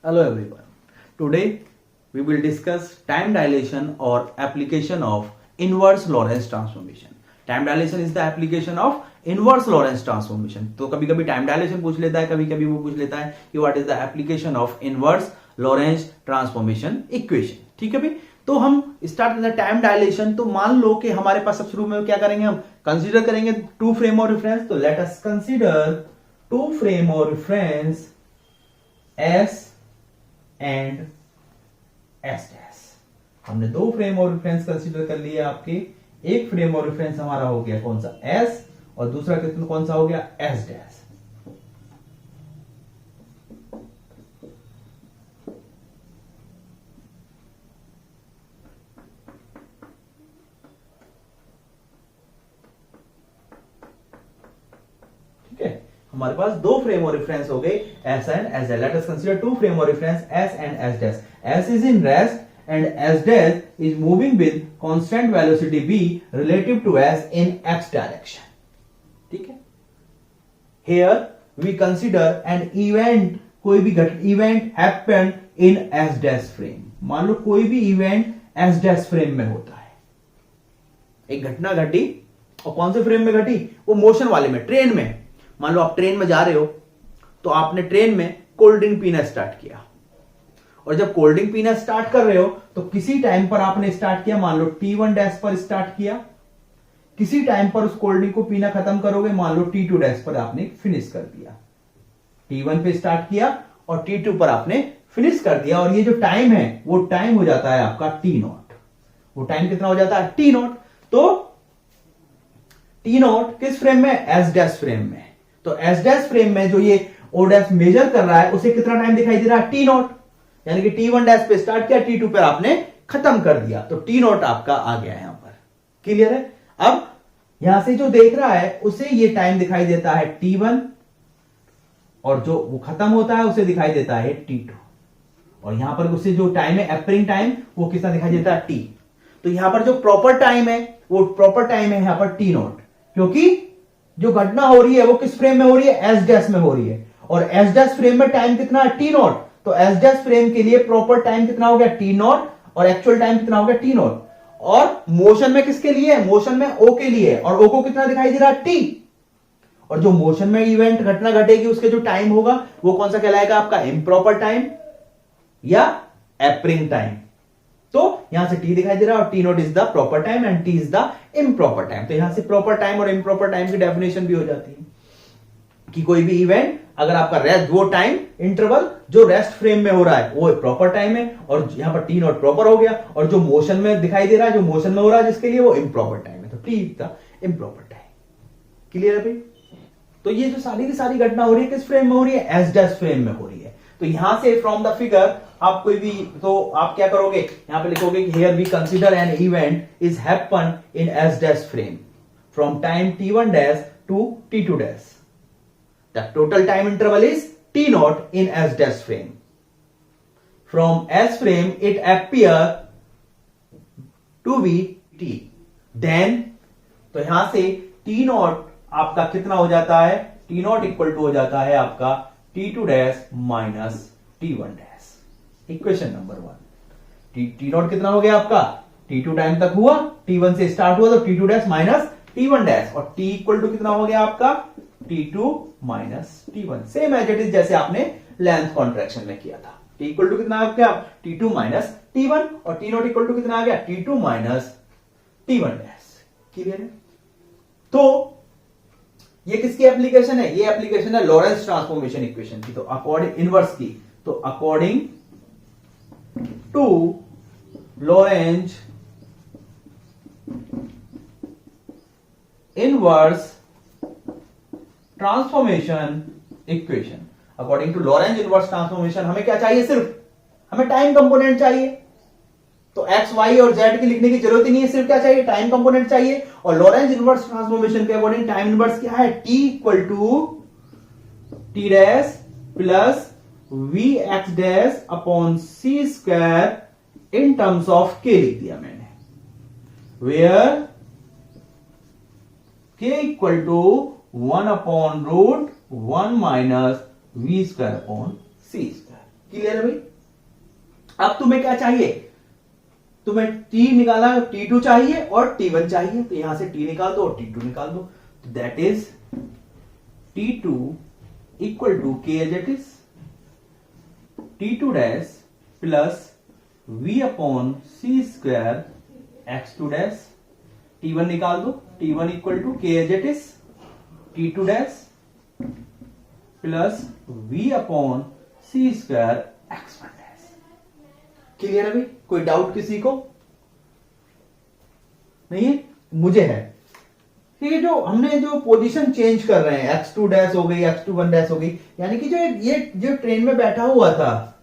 Hello everyone. Today we will discuss time dilation or application of inverse Lorentz transformation. Time dilation is the application of inverse Lorentz transformation. तो कभी कभी time dilation पूछ लेता है, कभी कभी वो पूछ लेता है कि what is the application of inverse Lorentz transformation equation. ठीक है भाई, तो हम स्टार्ट करते हैं टाइम डायलेशन. तो मान लो कि हमारे पास सब शुरू में क्या करेंगे, हम कंसीडर करेंगे टू फ्रेम ऑफ रेफरेंस. तो let us consider two frame of reference S and S dash. हमने दो फ्रेम ऑफ रेफरेंस कंसीडर कर लिए आपके. एक फ्रेम ऑफ रेफरेंस हमारा हो गया कौन सा, एस, और दूसरा कितना कौन सा हो गया, एस डैश. ठीक है, हमारे पास दो फ्रेम ऑफ रेफरेंस हो गए, S and S dash. Let us consider two frame of reference S and S dash. S is in rest and s dash is moving with constant velocity v relative to s in x direction. ठीक है, here we consider an event, कोई भी event happen in s dash frame. मान लो कोई भी event s dash frame में होता है, एक घटना घटी, और कौन से फ्रेम में घटी, वो मोशन वाले में, ट्रेन में. मान लो आप ट्रेन में जा रहे हो, तो आपने ट्रेन में कोल्ड ड्रिंक पीना स्टार्ट किया, और जब कोल्ड ड्रिंक पीना स्टार्ट कर रहे हो तो किसी टाइम पर आपने स्टार्ट किया, मान लो T1 डैश पर स्टार्ट किया. किसी टाइम पर उस कोल्ड ड्रिंक को पीना खत्म करोगे, मान लो T2 डैश पर आपने फिनिश कर दिया. T1 पे स्टार्ट किया और T2 पर आपने फिनिश कर दिया, और ये जो टाइम है वो टाइम हो जाता है आपका T0. वो टाइम कितना हो जाता है, T0. तो T0 किस फ्रेम में, S डैश फ्रेम में. तो S डैश फ्रेम में जो ये O डैश मेजर कर रहा है, उसे कितना टाइम दिखाई दे रहा है, T0. यानी कि T1 डैश पे स्टार्ट किया, T2 पे आपने खत्म कर दिया, तो T0 आपका आ गया यहां पर. क्लियर है. अब यहां से जो देख रहा है उसे ये टाइम दिखाई देता है T1, और जो वो खत्म होता है उसे दिखाई देता है T2, और यहां पर उसे जो टाइम है एपरिंग टाइम, वो कितना दिखाई देता है T. तो यहां पर जो प्रॉपर टाइम है, वो प्रॉपर टाइम है यहां पर T0, क्योंकि जो घटना हो रही है वो किस फ्रेम में हो रही है, एस डैश में हो रही है, और एस डैश फ्रेम में टाइम कितना है, T0. तो एस डैश फ्रेम के लिए प्रॉपर टाइम कितना हो गया, T0, और एक्चुअल टाइम कितना हो गया, T0. और मोशन में किसके लिए है, मोशन में O के लिए, और O को कितना दिखाई दे रहा है, T. और जो मोशन में इवेंट घटना घटेगी उसके जो टाइम होगा वो कौन सा कहलाएगा, आपका इम्प्रॉपर टाइम या एपरिंग टाइम. तो यहां से T दिखाई दे रहा है, और T0 is the proper time and T is the improper time. तो यहां से प्रॉपर टाइम और इम्प्रॉपर टाइम की डेफिनेशन भी हो जाती है कि कोई भी इवेंट अगर आपका रेस्ट, वो टाइम इंटरवल जो रेस्ट फ्रेम में हो रहा है वो प्रॉपर टाइम है, और यहां पर T0 प्रॉपर हो गया, और जो मोशन में दिखाई दे रहा है, जो मोशन में हो रहा है जिसके लिए, वो इम्प्रॉपर टाइम है, तो T का इम्प्रॉपर टाइम. क्लियर है भाई. तो ये जो सारी की सारी घटना हो रही है किस फ्रेम में हो रही है, एस डैश फ्रेम में हो रही है. तो यहां से फ्रॉम द फिगर आप कोई भी, तो आप क्या करोगे, यहां पे लिखोगे कि here we consider an event is happen in S dash frame from time T1 dash to T2 dash. The total time interval is T0 in S dash frame. From S frame, it appear to be T. Then, तो यहां से T0 आपका कितना हो जाता है, T0 equal to हो जाता है आपका T2 dash minus T1 dash. Equation number 1. T0 कितना हो गया आपका, T2 टाइम तक हुआ, T1 से स्टार्ट हुआ, तो T2 dash minus T1 dash, और T इक्वल टू कितना हो गया आपका, T2 माइनस T1. Same as it is जैसे आपने लेंथ कॉन्ट्रैक्शन में किया था. T इक्वल टू कितना आ गया, T2 माइनस T1, और T0 इक्वल टू कितना आ गया, T2 माइनस T1 डैश. क्लियर है. तो ये किसकी एप्लीकेशन है, ये एप्लीकेशन है लॉरेंस ट्रांसफॉर्मेशन इक्वेशन की. तो अकॉर्डिंग इनवर्स की, तो according to Lorentz inverse transformation equation, according to Lorentz inverse transformation, हमें क्या चाहिए, सिर्फ हमें टाइम कंपोनेंट चाहिए. तो एक्स, वाई और जेड की लिखने की जरूरत ही नहीं है, सिर्फ क्या चाहिए, टाइम कंपोनेंट चाहिए. और लॉरेंज इनवर्स ट्रांसफॉर्मेशन के अकॉर्डिंग टाइम इनवर्स क्या है, T equal to T dash plus v x dash upon C square in terms of के लिख दिया मैंने, where K equal to 1 upon root 1 minus V square upon C square. Clear है भाई? अब तुम्हें क्या चाहिए, तुम्हें t निकाला, t2 चाहिए और t1 चाहिए, तो यहां से t निकाल दो और t2 निकाल दो, that is t2 equal to k as it is t2 dash plus v upon C square x2 dash, t1 निकाल दो, t1 equal to k as it is t2 dash plus v upon C square x1 dash. Clear है भाई? कोई doubt किसी को नहीं है? मुझे है। ये जो हमने जो पोजीशन चेंज कर रहे हैं, x2 डैश हो गई, x2 डैश हो गई, यानी कि ये जो ट्रेन में बैठा हुआ था,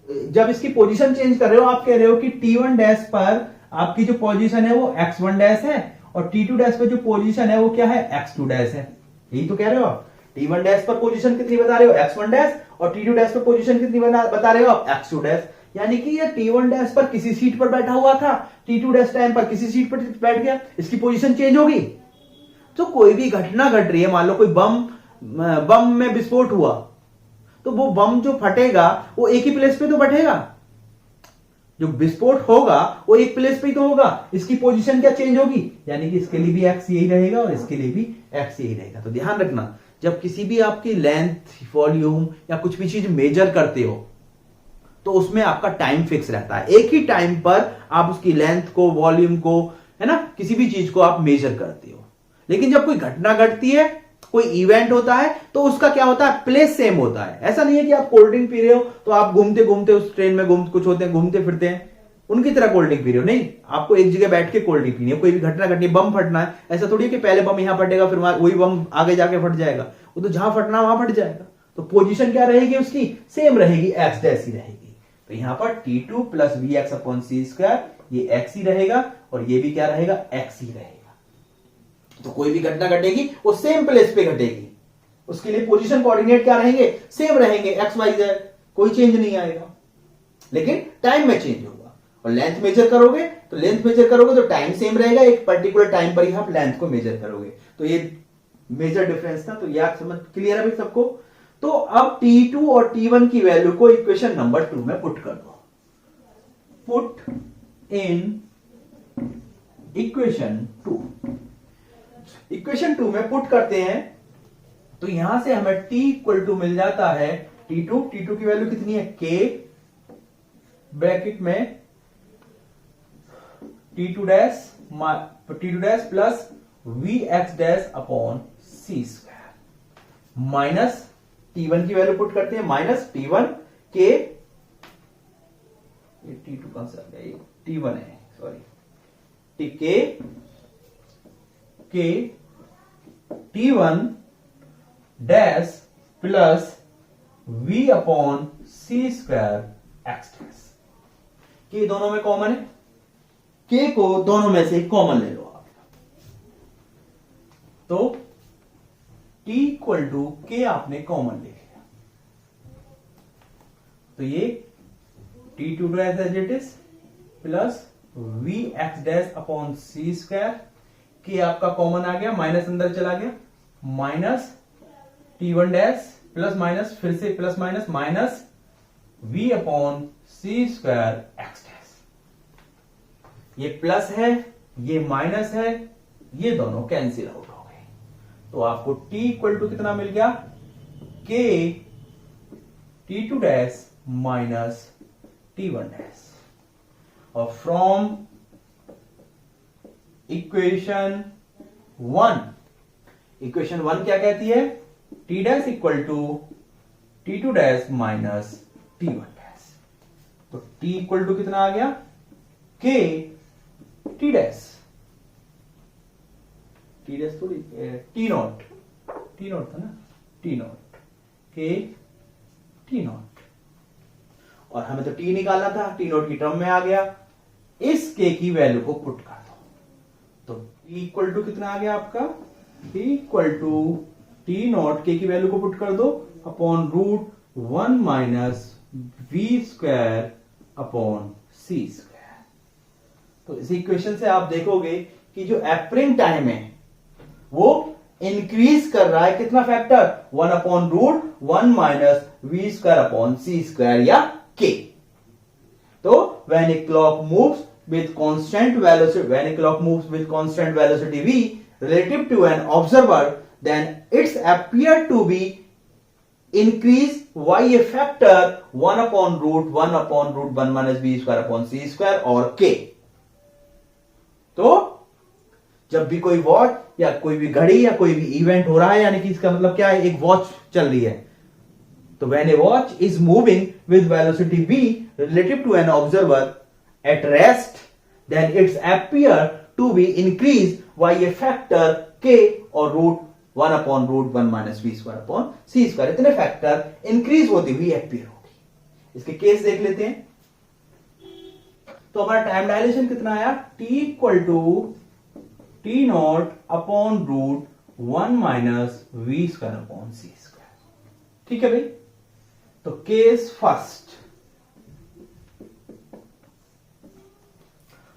जब इसकी पोजीशन चेंज कर रहे हो, आप कह रहे हो कि t1 डैश पर आपकी जो पोजीशन है वो x1 डैश है और t2 डैश पर जो पोजीशन है वो क्या है, x2 डैश है। यही तो कह रहे हो आप। t1 डैश पर पोजीशन कितनी बता रहे हो, x1 डैश, और t2 डैश पर पोजीशन कितनी बता रहे हो आप, x2 डैश। यानी कि ये t1 डैश पर किसी सीट पर बैठा हुआ था, t2 डैश टाइम पर किसी सीट पर बैठ गया, इसकी पोजीशन चेंज होगी। तो कोई भी घटना घट रही है, मान लो कोई बम में विस्फोट हुआ, तो वो बम जो फटेगा वो एक ही प्लेस पे तो बैठेगा, जो विस्फोट होगा वो एक प्लेस पे ही तो होगा, इसकी पोजीशन क्या चेंज होगी, यानी कि इसके लिए भी x यही रहेगा और इसके लिए भी x यही रहेगा। तो ध्यान रखना, जब किसी भी आपकी लेंथ, वॉल्यूम या कुछ भी चीज मेजर करते हो तो उसमें आपका टाइम फिक्स रहता है, एक ही टाइम पर आप उसकी लेंथ को, वॉल्यूम को, है ना, किसी भी चीज को आप मेजर करते हो। लेकिन जब कोई घटना घटती है, कोई इवेंट होता है, तो उसका क्या होता है, प्लेस सेम होता है। ऐसा नहीं है कि आप कोल्ड ड्रिंक पी रहे हो तो आप घूमते घूमते उस ट्रेन में कुछ होते हैं घूमते फिरते हैं, उनकी तरह कोल्ड ड्रिंक पी रहे हो, नहीं, आपको एक जगह बैठ के कोल्ड ड्रिंक पीनी है। कोई भी घटना घटनी, बम फटना है, ऐसा थोड़ी है कि पहले बम यहां फटेगा फिर वही बम आगे जाके फट जाएगा, वो तो जहां फटना वहां फट जाएगा। तो पोजीशन क्या रहेगी उसकी, सेम रहेगी, x डैश ही रहेगी। तो यहां पर t2 plus v x upon सी स्क्वायर, ये x ही रहेगा और ये भी क्या रहेगा, x ही रहेगा। तो कोई भी घटना घटेगी वो सेम प्लेस पे घटेगी, उसके लिए पोजीशन कोऑर्डिनेट क्या रहेंगे, सेम रहेंगे, एक्स वाई जेड, कोई चेंज नहीं आएगा, लेकिन टाइम में चेंज होगा। और लेंथ मेजर करोगे तो टाइम सेम रहेगा, एक पर्टिकुलर टाइम पर ही आप लेंथ को मेजर करोगे। तो ये मेजर डिफरेंस था। तो याद समझ क्लियर है भाई सबको? तो अब t2 और t1 की वैल्यू को इक्वेशन नंबर 2 में पुट कर दो। Put in equation 2। इक्वेशन 2 में पुट करते हैं तो यहां से हमें t इक्वल टू मिल जाता है t2 की वैल्यू कितनी है, k ब्रैकेट में t2 dash plus v x dash upon सी स्क्वायर माइनस t1 की वैल्यू पुट करते हैं, माइनस t1 के, ये t2 कहां से आ गया, ये t1 है, sorry, K t1 dash plus v upon सी स्क्वायर एक्स डैश। के दोनों में कॉमन है, के को दोनों में से कॉमन ले लो आप। तो t इक्वल टू के आपने कॉमन ले लिया, तो ये t2 dash as it is plus v x dash upon C square, के आपका कॉमन आ गया, माइनस अंदर चला गया, minus t1 dash plus minus फिर से plus minus minus v upon सी स्क्वायर एक्स डैश। ये प्लस है, ये माइनस है, ये दोनों कैंसिल आउट हो गए। तो आपको t इक्वल टू कितना मिल गया, k t2 dash minus t1 dash. और फ्रॉम इक्वेशन 1 क्या कहती है, t dash equal to t2 dash minus t1 dash. तो t इक्वल टू कितना आ गया, k t डैश थोड़ी t नॉट था ना, t naught k t naught, और हमें तो t निकालना था, t नॉट की टर्म में आ गया। इस k की वैल्यू को पुट कर दो, तो t इक्वल टू कितना आ गया आपका, t equal to t naught, k की वैल्यू को पुट कर दो upon root 1 minus v square upon सी स्क्वायर। तो इस इक्वेशन से आप देखोगे कि जो एपरिंग टाइम है वो इंक्रीज कर रहा है कितना फैक्टर 1/√1 माइनस v²/c² या k। तो when a clock moves with constant velocity v relative to an observer, then it's appear to be increase by a factor 1/√1 minus v²/c² और k। तो जब भी कोई वॉच या कोई भी घड़ी या कोई भी इवेंट हो रहा है, यानी कि इसका मतलब क्या है, एक वॉच चल रही है, तो when a watch is moving with velocity v relative to an observer at rest, then its appear to be increased by a factor k or 1/√1 minus v²/c²। इतने फैक्टर इंक्रीज होती हुई अपीयर होगी। इसके case देख लेते हैं। तो हमारा टाइम डायलेशन कितना आया, t = t0/√1 माइनस v²/c²। ठीक है भाई। तो case first,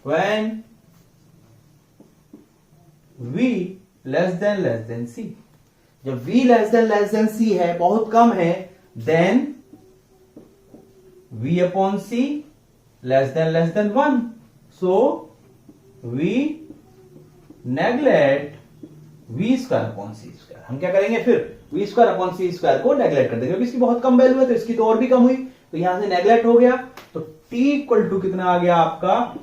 when v c, जब v c है, बहुत कम है, then v/c <1, so we neglect v²/c²। हम क्या करेंगे फिर, v²/c² को नेग्लेक्ट कर देंगे, क्योंकि इसकी बहुत कम वैल्यू है, तो इसकी तो और भी कम हुई, तो यहां से नेग्लेक्ट हो गया। तो t = कितना आ गया आपका,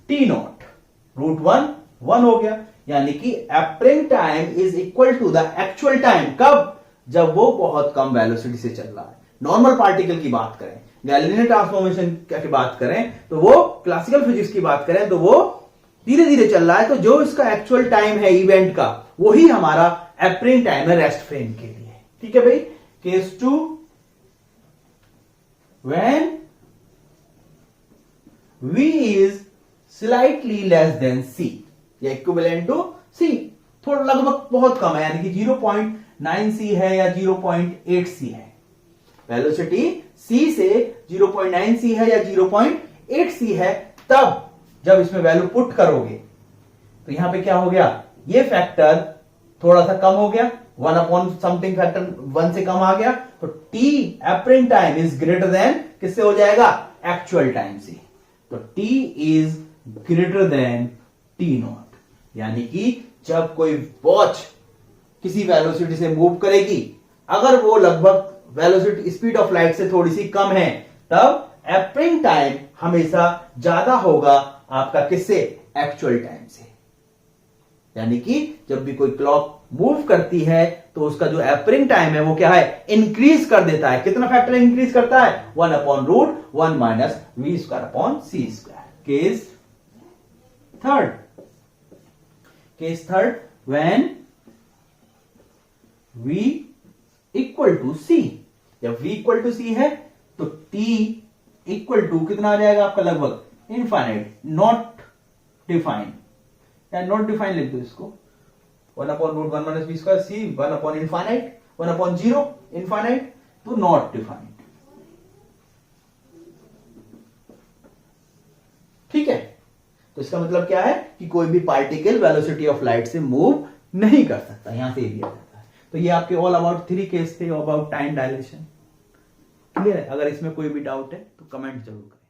t0√1 हो गया, यानी कि appearing time is equal to the actual time. कब, जब वो बहुत कम वेलोसिटी से चल रहा है। नॉर्मल पार्टिकल की बात करें, गैलीलियन ट्रांसफॉर्मेशन की बात करें, तो वो क्लासिकल फिजिक्स की बात करें, तो वो धीरे धीरे चल रहा है, तो जो इसका एक्चुअल टाइम है इवेंट का, वही हमारा एपरिंग टाइम है रेस्ट फ्रेम के लिए। ठीक है भाई। Case 2, when v is slightly less than c या इक्विवेलेंट टू c, थोड़ा लगभग बहुत कम है, यानी कि 0.9 c है या 0.8 c है। वेलोसिटी c से 0.9 c है या 0.8 c है, तब जब इसमें वैल्यू पुट करोगे तो यहां पे क्या हो गया, ये फैक्टर थोड़ा सा कम हो गया, 1/समथिंग फैक्टर 1 से कम आ गया, तो t apparent time is greater than किससे हो जाएगा, एक्चुअल टाइम से। तो t is greater than t0, यानी कि जब कोई वॉच किसी वेलोसिटी से मूव करेगी, अगर वो लगभग वेलोसिटी स्पीड ऑफ लाइट से थोड़ी सी कम है, तब एपरिंग टाइम हमेशा ज्यादा होगा आपका किससे, एक्चुअल टाइम से। यानी कि जब भी कोई क्लॉक मूव करती है तो उसका जो एपरिंग टाइम है वो क्या है, इंक्रीज कर देता है। कितना फैक्टर इंक्रीज करता है, 1/√1 minus v²/c²। Case third, when v = c, जब v = c है तो t = कितना आ जाएगा आपका, लगभग इनफाइनाइट, नॉट डिफाइंड, या नॉट डिफाइंड लिख दो इसको, 1/√1 माइनस v² c 1/इनफाइनाइट, 1/0 इनफाइनाइट, तो नॉट डिफाइंड। ठीक है। तो इसका मतलब क्या है कि कोई भी पार्टिकल वेलोसिटी ऑफ लाइट से मूव नहीं कर सकता, यहां से दिया जाता है। तो ये आपके ऑल अबाउट 3 केस थे अबाउट टाइम डायलेशन। क्लियर है। अगर इसमें कोई भी डाउट है तो कमेंट जरूर करें।